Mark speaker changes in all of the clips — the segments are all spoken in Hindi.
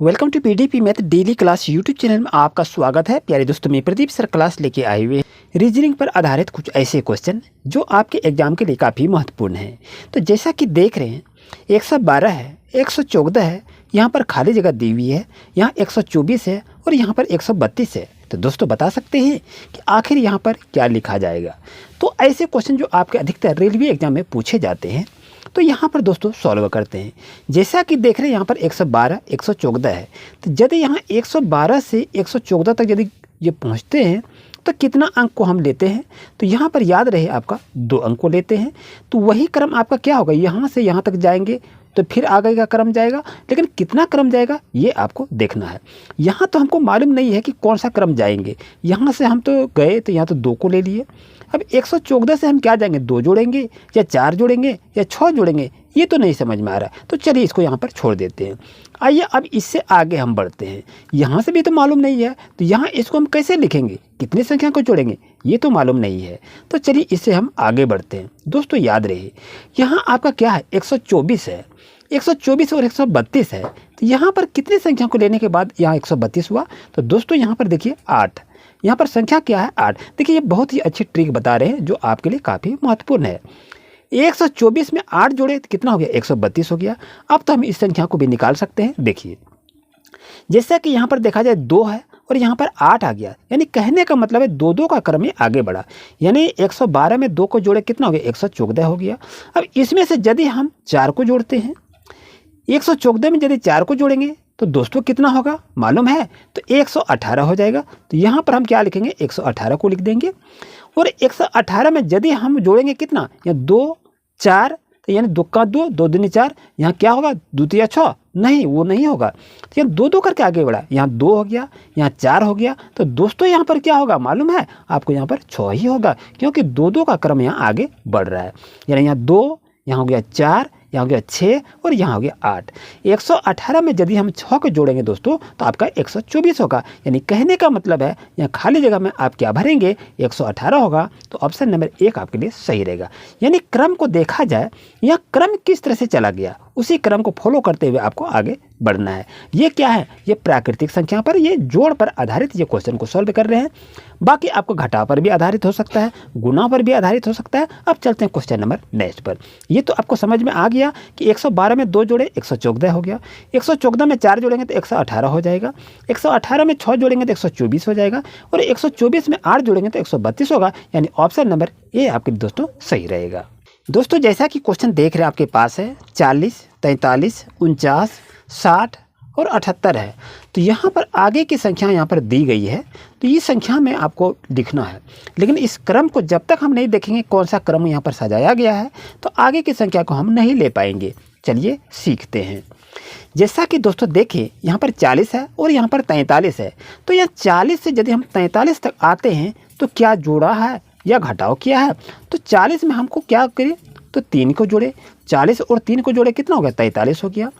Speaker 1: Welcome to PDP math daily class YouTube channel में आपका स्वागत है। प्यारे दोस्तों, मैं प्रदीप सर क्लास लेके आए हुए हैं रीजनिंग पर आधारित कुछ ऐसे क्वेश्चन जो आपके एग्जाम के लिए काफ़ी महत्वपूर्ण हैं। तो जैसा कि देख रहे हैं 112 है, 114 है, यहाँ पर खाली जगह दी हुई है, यहाँ 124 है और यहाँ पर 132 है। तो दोस्तों बता सकते हैं कि आखिर यहाँ पर क्या लिखा जाएगा। तो ऐसे क्वेश्चन जो आपके अधिकतर रेलवे एग्जाम में पूछे जाते हैं, तो यहाँ पर दोस्तों सॉल्व करते हैं। जैसा कि देख रहे हैं यहाँ पर 112, 114 है। तो यदि यहाँ 112 से 114 तक यदि ये पहुँचते हैं तो कितना अंक को हम लेते हैं, तो यहाँ पर याद रहे आपका 2 अंक को लेते हैं। तो वही क्रम आपका क्या होगा, यहाँ से यहाँ तक जाएंगे तो फिर आगे का क्रम जाएगा, लेकिन कितना क्रम जाएगा ये आपको देखना है। यहाँ तो हमको मालूम नहीं है कि कौन सा क्रम जाएंगे। यहाँ से हम तो गए तो यहाँ तो 2 को ले लिए। अब 114 से हम क्या जाएंगे, 2 जोड़ेंगे या 4 जोड़ेंगे या 6 जोड़ेंगे, ये तो नहीं समझ में आ रहा। तो चलिए इसको यहाँ पर छोड़ देते हैं। आइए अब इससे आगे हम बढ़ते हैं। यहाँ से भी तो मालूम नहीं है, तो यहाँ इसको हम कैसे लिखेंगे, कितनी संख्या को जोड़ेंगे, ये तो मालूम नहीं है। तो चलिए इससे हम आगे बढ़ते हैं। दोस्तों याद रहे यहाँ आपका क्या है, 124 है, 124 और 132 है। तो यहाँ पर कितनी संख्या को लेने के बाद यहाँ 132 हुआ। तो दोस्तों यहाँ पर देखिए 8, यहाँ पर संख्या क्या है 8। देखिए ये बहुत ही अच्छी ट्रिक बता रहे हैं जो आपके लिए काफ़ी महत्वपूर्ण है। 124 में 8 जोड़े तो कितना हो गया, 132 हो गया। अब तो हम इस संख्या को भी निकाल सकते हैं। देखिए जैसा कि यहाँ पर देखा जाए 2 है और यहाँ पर 8 आ गया, यानी कहने का मतलब है 2-2 का क्रम में आगे बढ़ा। यानी 112 में 2 को जोड़े कितना हो गया, 114 हो गया। अब इसमें से यदि हम 4 को जोड़ते हैं, 114 में यदि 4 को जोड़ेंगे तो दोस्तों कितना होगा मालूम है, तो 118 हो जाएगा। तो यहाँ पर हम क्या लिखेंगे, 118 को लिख देंगे। और 118 में यदि हम जोड़ेंगे कितना, या 2 4, तो यानी 2 का 2, 2 दूनी 4, यहाँ क्या होगा 2 तिया 6, नहीं वो नहीं होगा। तो यहाँ 2-2 करके आगे बढ़ा, यहाँ 2 हो गया, यहाँ 4 हो गया। तो दोस्तों यहाँ पर क्या होगा मालूम है आपको, यहाँ पर 6 ही होगा, क्योंकि 2-2 का क्रम यहाँ आगे बढ़ रहा है। यानी यहाँ 2, यहाँ हो गया 4, यहाँ हो गया 6 और यहाँ हो गया 8। 118 में यदि हम 6 को जोड़ेंगे दोस्तों तो आपका 124 होगा। यानी कहने का मतलब है यहाँ खाली जगह में आप क्या भरेंगे, 118 होगा। तो ऑप्शन नंबर 1 आपके लिए सही रहेगा। यानी क्रम को देखा जाए, यह क्रम किस तरह से चला गया, उसी क्रम को फॉलो करते हुए आपको आगे बढ़ना है। ये क्या है, ये प्राकृतिक संख्या पर, ये जोड़ पर आधारित ये क्वेश्चन को सॉल्व कर रहे हैं। बाकी आपको घटाव पर भी आधारित हो सकता है, गुणा पर भी आधारित हो सकता है। अब चलते हैं क्वेश्चन नंबर नेक्स्ट पर। ये तो आपको समझ में आ गया कि 112 में 2 जोड़े 114 हो गया, 114 में 4 जोड़ेंगे तो 118 हो जाएगा, 118 में 6 जोड़ेंगे तो 124 हो जाएगा और 124 में 8 जोड़ेंगे तो 132 होगा। यानी ऑप्शन नंबर ए आपके दोस्तों सही रहेगा। दोस्तों जैसा कि क्वेश्चन देख रहे हैं आपके पास है 40, 43, 49, 60 और 78 है। तो यहाँ पर आगे की संख्या यहाँ पर दी गई है, तो ये संख्या में आपको लिखना है। लेकिन इस क्रम को जब तक हम नहीं देखेंगे कौन सा क्रम यहाँ पर सजाया गया है, तो आगे की संख्या को हम नहीं ले पाएंगे। चलिए सीखते हैं। जैसा कि दोस्तों देखिए यहाँ पर 40 है और यहाँ पर 43 है। तो यहाँ 40 से यदि हम 43 तक आते हैं तो क्या जोड़ा है या घटाव किया है। तो 40 में हमको क्या करें, तो 3 को जोड़े, 40 और 3 को जोड़े कितना हो गया, 43 हो गया।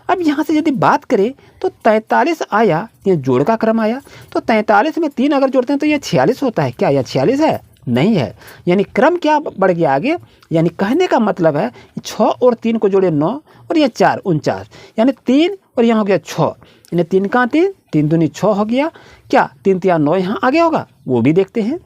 Speaker 1: अब यहाँ से यदि बात करें तो 43 आया, ये जोड़ का क्रम आया। तो 43 में 3 अगर जोड़ते हैं तो ये 46 होता है। क्या यह 46 है, नहीं है। यानी क्रम क्या बढ़ गया आगे। यानी कहने का मतलब है 6 और 3 को जोड़े 9 और ये 4 49, यानी 3 और यहाँ हो गया 6, यानी 3 का 3, 3 दूनी 6 हो गया। क्या 3 तिया 9 यहाँ आगे होगा, वो भी देखते हैं।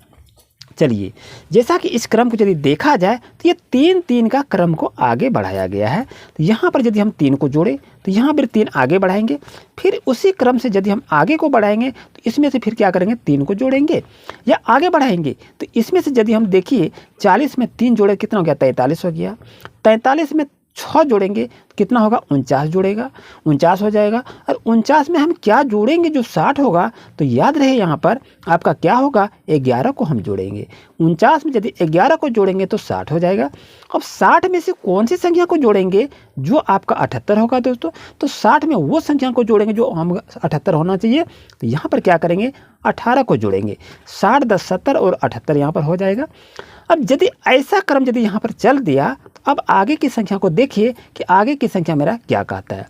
Speaker 1: चलिए जैसा कि इस क्रम को यदि देखा जाए तो ये 3-3 का क्रम को आगे बढ़ाया गया है। तो यहाँ पर यदि हम 3 को जोड़े तो यहाँ पर 3 आगे बढ़ाएंगे, फिर उसी क्रम से यदि हम आगे को बढ़ाएंगे तो इसमें से फिर क्या करेंगे, 3 को जोड़ेंगे या आगे बढ़ाएंगे। तो इसमें से यदि हम देखिए 40 में 3 जोड़े कितना हो गया, 43 हो गया। 43 में 6 जोड़ेंगे कितना होगा, 49 जोड़ेगा, 49 हो जाएगा। और 49 में हम क्या जोड़ेंगे, जो 60 होगा। तो याद रहे यहाँ पर आपका क्या होगा, 11 को हम जोड़ेंगे। 49 में यदि 11 को जोड़ेंगे तो 60 हो जाएगा। अब 60 में से कौन सी संख्या को जोड़ेंगे, जो आपका 78 होगा दोस्तों। तो 60 में वो संख्या को जोड़ेंगे जो हम 78 होना चाहिए। तो यहाँ पर क्या करेंगे, 18 को जोड़ेंगे। 60, 10, 70 और 78 यहाँ पर हो जाएगा। अब यदि ऐसा क्रम यदि यहाँ पर चल दिया, अब आगे की संख्या को देखिए कि आगे की संख्या मेरा क्या कहता है।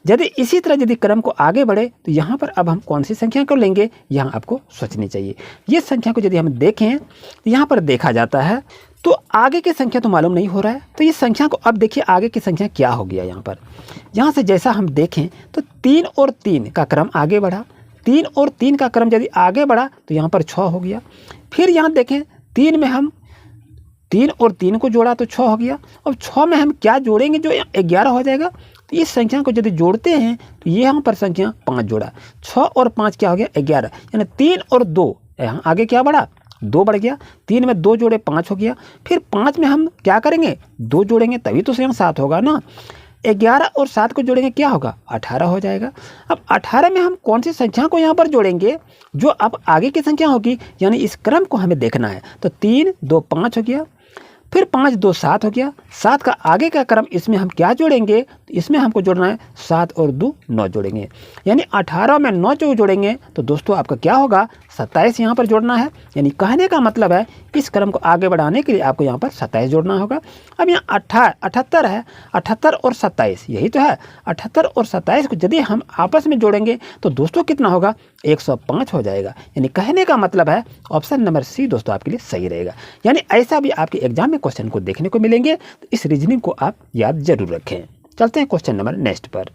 Speaker 1: यदि इसी तरह यदि क्रम को आगे बढ़े तो यहाँ पर अब हम कौन सी संख्या को लेंगे, यहाँ आपको सोचनी चाहिए। ये संख्या को यदि हम देखें तो यहाँ पर देखा जाता है तो आगे की संख्या तो मालूम नहीं हो रहा है, तो इस संख्या को अब देखिए आगे की संख्या क्या हो गया। यहाँ से जैसा हम देखें तो 3 और 3 का क्रम आगे बढ़ा, 3 और 3 का क्रम यदि आगे बढ़ा तो यहाँ पर 6 हो गया। फिर यहाँ देखें 3 में हम 3 और 3 को जोड़ा तो 6 हो गया। अब 6 में हम क्या जोड़ेंगे जो 11 हो जाएगा। तो इस संख्या को यदि जोड़ते हैं तो ये यहाँ पर संख्या 5 जोड़ा, 6 और 5 क्या हो गया 11, यानी 3 और 2 यहाँ आगे क्या बढ़ा 2 बढ़ गया। 3 में 2 जोड़े 5 हो गया। फिर 5 में हम क्या करेंगे 2 जोड़ेंगे तभी तो यहाँ 7 होगा ना। 11 और 7 को जोड़ेंगे क्या होगा 18 हो जाएगा। अब 18 में हम कौन सी संख्या को यहाँ पर जोड़ेंगे जो अब आगे की संख्या होगी, यानी इस क्रम को हमें देखना है। तो 3 2 5 हो गया, फिर 5 2 7 हो गया। 7 का आगे का क्रम इसमें हम क्या जोड़ेंगे, इसमें हमको जोड़ना है 7 और 2 9 जोड़ेंगे, यानी 18 में 9 जो जोड़ेंगे तो दोस्तों आपका क्या होगा 27 यहाँ पर जोड़ना है। यानी कहने का मतलब है इस क्रम को आगे बढ़ाने के लिए आपको यहाँ पर 27 जोड़ना होगा। अब यहाँ 78 है, 78 और 27 यही तो है। 78 और 27 को यदि हम आपस में जोड़ेंगे तो दोस्तों कितना होगा 105 हो जाएगा। यानी कहने का मतलब है ऑप्शन नंबर सी दोस्तों आपके लिए सही रहेगा। यानी ऐसा भी आपके एग्जाम में क्वेश्चन को देखने को मिलेंगे, तो इस रीजनिंग को आप याद जरूर रखें। चलते हैं क्वेश्चन नंबर नेक्स्ट पर।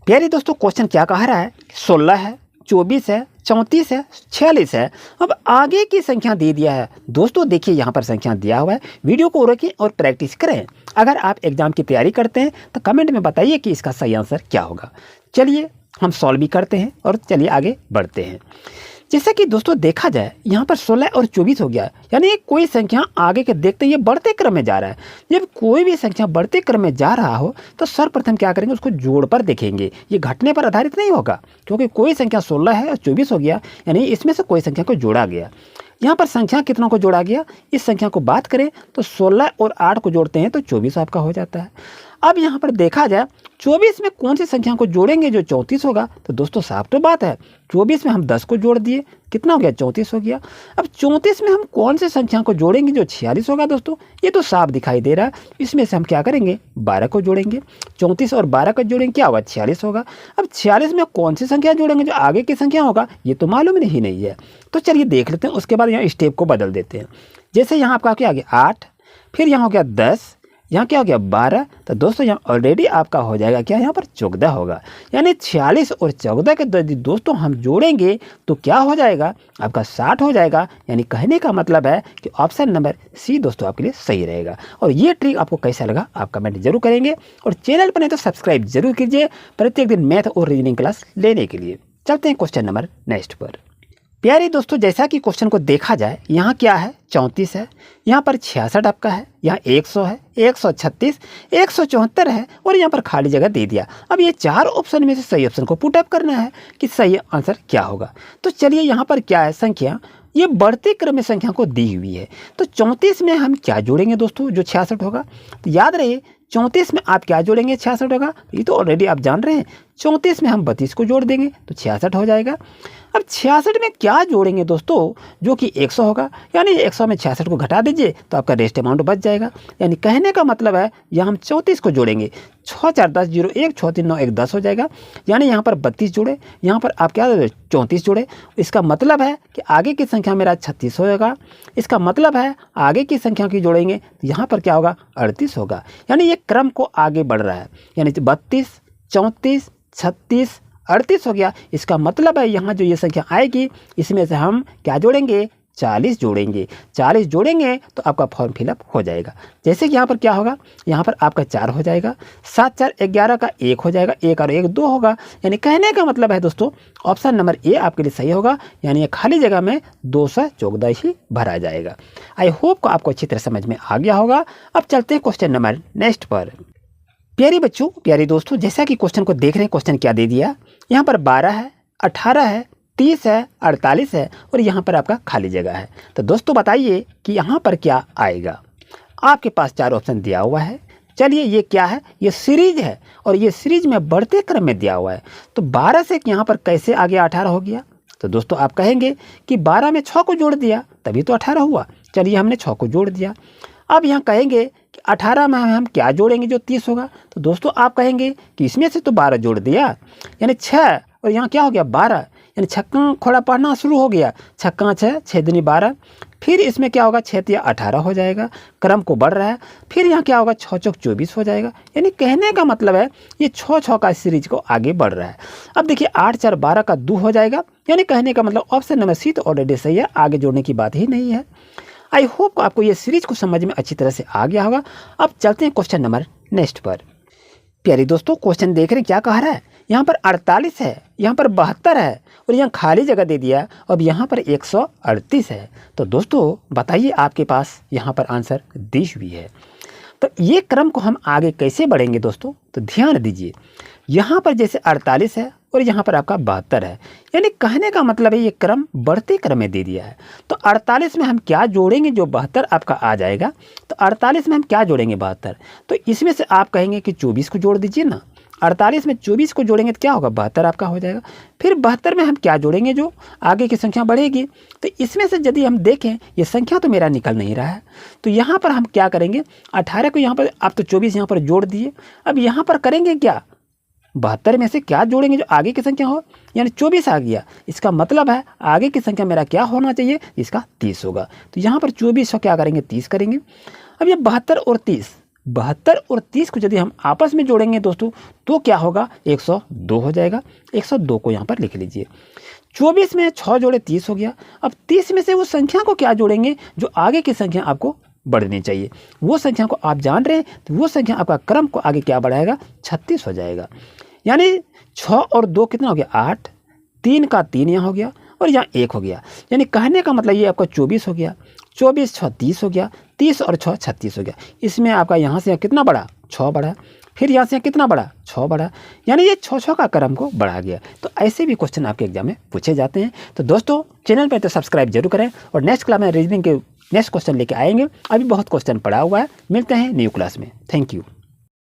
Speaker 1: प्यारे दोस्तों क्वेश्चन क्या कह रहा है, 16 है, 24 है, 34 है, 46 है। अब आगे की संख्या दे दिया है। दोस्तों देखिए यहाँ पर संख्या दिया हुआ है, वीडियो को रोकें और प्रैक्टिस करें। अगर आप एग्जाम की तैयारी करते हैं तो कमेंट में बताइए कि इसका सही आंसर क्या होगा। चलिए हम सॉल्व भी करते हैं और चलिए आगे बढ़ते हैं। जैसा कि दोस्तों देखा जाए यहाँ पर 16 और 24 हो गया, यानी कोई संख्या आगे के देखते ये बढ़ते क्रम में जा रहा है। जब कोई भी संख्या बढ़ते क्रम में जा रहा हो तो सर्वप्रथम क्या करेंगे उसको जोड़ पर देखेंगे, ये घटने पर आधारित नहीं होगा, क्योंकि कोई संख्या 16 है और 24 हो गया, यानी इसमें से कोई संख्या को जोड़ा गया। यहाँ पर संख्या कितनों को जोड़ा गया, इस संख्या को बात करें तो 16 और 8 को जोड़ते हैं तो 24 आपका हो जाता है। अब यहाँ पर देखा जाए 24 में कौन सी संख्या को जोड़ेंगे जो 34 होगा, तो दोस्तों साफ तो बात है 24 में हम 10 को जोड़ दिए, कितना हो गया 34 हो गया। अब 34 में हम कौन सी संख्या को जोड़ेंगे जो 46 होगा, दोस्तों ये तो साफ दिखाई दे रहा है। इसमें से हम क्या करेंगे 12 को जोड़ेंगे, 34 और 12 को जोड़ेंगे क्या होगा 46 होगा। अब 46 में कौन सी संख्या जोड़ेंगे जो आगे की संख्या होगा, ये तो मालूम ही नहीं है। तो चलिए देख लेते हैं, उसके बाद यहाँ स्टेप को बदल देते हैं। जैसे यहाँ आपका क्या आ गया 8, फिर यहाँ हो गया 10, यहाँ क्या हो गया 12, तो दोस्तों यहाँ ऑलरेडी आपका हो जाएगा क्या यहाँ पर 14 होगा। यानी 46 और 14 के दोस्तों हम जोड़ेंगे तो क्या हो जाएगा आपका 60 हो जाएगा। यानी कहने का मतलब है कि ऑप्शन नंबर सी दोस्तों आपके लिए सही रहेगा। और ये ट्रिक आपको कैसा लगा आप कमेंट जरूर करेंगे, और चैनल पर नहीं तो सब्सक्राइब जरूर कीजिए प्रत्येक दिन मैथ और रीजनिंग क्लास लेने के लिए। चलते हैं क्वेश्चन नंबर नेक्स्ट पर। प्यारे दोस्तों जैसा कि क्वेश्चन को देखा जाए, यहाँ क्या है 34 है, यहाँ पर 66 आपका है, यहाँ 100 है, 136, 174 है, और यहाँ पर खाली जगह दे दिया। अब ये 4 ऑप्शन में से सही ऑप्शन को पुट अप करना है कि सही आंसर क्या होगा। तो चलिए यहाँ पर क्या है संख्या, ये बढ़ते क्रम में संख्या को दी हुई है। तो 34 में हम क्या जोड़ेंगे दोस्तों जो 66 होगा, तो याद रहे 34 में आप क्या जोड़ेंगे 66 होगा, ये तो ऑलरेडी आप जान रहे हैं। 34 में हम 32 को जोड़ देंगे तो 66 हो जाएगा। अब 66 में क्या जोड़ेंगे दोस्तों जो कि 100 होगा, यानी 100 में 66 को घटा दीजिए तो आपका रेस्ट अमाउंट बच जाएगा। यानी कहने का मतलब है यहाँ हम 34 को जोड़ेंगे, 6 4 10 0 1 6 3 9 1 10 हो जाएगा। यानी यहाँ पर 32 जोड़े, यहाँ पर आप क्या 34 जोड़े। इसका मतलब है कि आगे की संख्या मेरा 36 होगा। इसका मतलब है आगे की संख्या की जोड़ेंगे तो यहाँ पर क्या होगा 38 होगा। यानी ये क्रम को आगे बढ़ रहा है, यानी 32 34 36 38 हो गया। इसका मतलब है यहाँ जो ये संख्या आएगी इसमें से हम क्या जोड़ेंगे 40 जोड़ेंगे। 40 जोड़ेंगे तो आपका फॉर्म फिलअप हो जाएगा। जैसे कि यहाँ पर क्या होगा, यहाँ पर आपका 4 हो जाएगा, 7 4 11 का 1 हो जाएगा, 1 और 1 2 होगा। यानी कहने का मतलब है दोस्तों ऑप्शन नंबर ए आपके लिए सही होगा। यानी ये खाली जगह में 214 ही भरा जाएगा। आई होप को आपको अच्छी तरह समझ में आ गया होगा। अब चलते हैं क्वेश्चन नंबर नेक्स्ट पर। प्यारे बच्चों प्यारे दोस्तों जैसा कि क्वेश्चन को देख रहे हैं, क्वेश्चन क्या दे दिया, यहाँ पर 12 है, 18 है, 30 है, 48 है, और यहाँ पर आपका खाली जगह है। तो दोस्तों बताइए कि यहाँ पर क्या आएगा। आपके पास 4 ऑप्शन दिया हुआ है। चलिए ये क्या है, ये सीरीज है और ये सीरीज में बढ़ते क्रम में दिया हुआ है। तो 12 से यहाँ पर कैसे आ गया 18 हो गया। तो दोस्तों आप कहेंगे कि 12 में 6 को जोड़ दिया तभी तो 18 हुआ। चलिए हमने 6 को जोड़ दिया। अब यहाँ कहेंगे कि 18 में हम क्या जोड़ेंगे जो 30 होगा। तो दोस्तों आप कहेंगे कि इसमें से तो 12 जोड़ दिया, यानी 6 और यहाँ क्या हो गया 12, यानी छक्का खोड़ा पढ़ना शुरू हो गया। छक्का 6 6 दूनी 12, फिर इसमें क्या होगा 6 या 18 हो जाएगा, क्रम को बढ़ रहा है। फिर यहाँ क्या होगा 6 चौक 24 हो जाएगा। यानी कहने का मतलब है ये 6 का सीरीज को आगे बढ़ रहा है। अब देखिए 8 4 12 का 2 हो जाएगा। यानी कहने का मतलब ऑप्शन नंबर सी तो ऑलरेडी सही है, आगे जोड़ने की बात ही नहीं है। आई होप आपको ये सीरीज को समझ में अच्छी तरह से आ गया होगा। अब चलते हैं क्वेश्चन नंबर नेक्स्ट पर। प्यारे दोस्तों क्वेश्चन देख रहे हैं क्या कह रहा है, यहाँ पर 48 है, यहाँ पर 72 है और यहाँ खाली जगह दे दिया। अब यहाँ पर 138 है। तो दोस्तों बताइए आपके पास यहाँ पर आंसर देश भी है। तो ये क्रम को हम आगे कैसे बढ़ेंगे दोस्तों, तो ध्यान दीजिए। यहाँ पर जैसे 48 है और यहाँ पर आपका 72 है, यानी कहने का मतलब है ये क्रम बढ़ते क्रम में दे दिया है। तो 48 में हम क्या जोड़ेंगे, जो 72 आपका आ जाएगा। तो 48 में हम क्या जोड़ेंगे 72, तो इसमें से आप कहेंगे कि 24 को जोड़ दीजिए ना। 48 में 24 को जोड़ेंगे तो क्या होगा 72 आपका हो जाएगा। फिर 72 में हम क्या जोड़ेंगे, जो आगे की संख्या बढ़ेगी। तो इसमें से यदि हम देखें ये संख्या तो मेरा निकल नहीं रहा है, तो यहाँ पर हम क्या करेंगे 18 को यहाँ पर आप तो 24 यहाँ पर जोड़ दिए। अब यहाँ पर करेंगे क्या 72 में से क्या जोड़ेंगे जो आगे की संख्या हो, यानी 24 आ गया। इसका मतलब है आगे की संख्या मेरा क्या होना चाहिए, इसका 30 होगा। तो यहाँ पर 24 को क्या करेंगे 30 करेंगे। अब ये 72 और 30 को यदि हम आपस में जोड़ेंगे दोस्तों तो क्या होगा 102 हो जाएगा। 102 को यहाँ पर लिख लीजिए। 24 में 6 जोड़े 30 हो गया। अब 30 में से वो संख्या को क्या जोड़ेंगे जो आगे की संख्या आपको बढ़नी चाहिए, वो संख्या को आप जान रहे हैं। तो वो संख्या आपका क्रम को आगे क्या बढ़ाएगा 36 हो जाएगा। यानी 6 और 2 कितना हो गया 8, 3 का 3 यहाँ हो गया और यहाँ 1 हो गया। यानी कहने का मतलब ये आपका 24 हो गया। 24 6 30 हो गया, 30 और 6 36 हो गया। इसमें आपका यहाँ से कितना बढ़ा 6 बढ़ा, फिर यहाँ से कितना बढ़ा 6 बढ़ा, यानी ये 6 का क्रम को बढ़ा गया। तो ऐसे भी क्वेश्चन आपके एग्जाम में पूछे जाते हैं। तो दोस्तों चैनल पर तो सब्सक्राइब जरूर करें और नेक्स्ट क्लास में रीजनिंग के नेक्स्ट क्वेश्चन लेके आएंगे। अभी बहुत क्वेश्चन पड़ा हुआ है। मिलते हैं न्यू क्लास में। Thank you.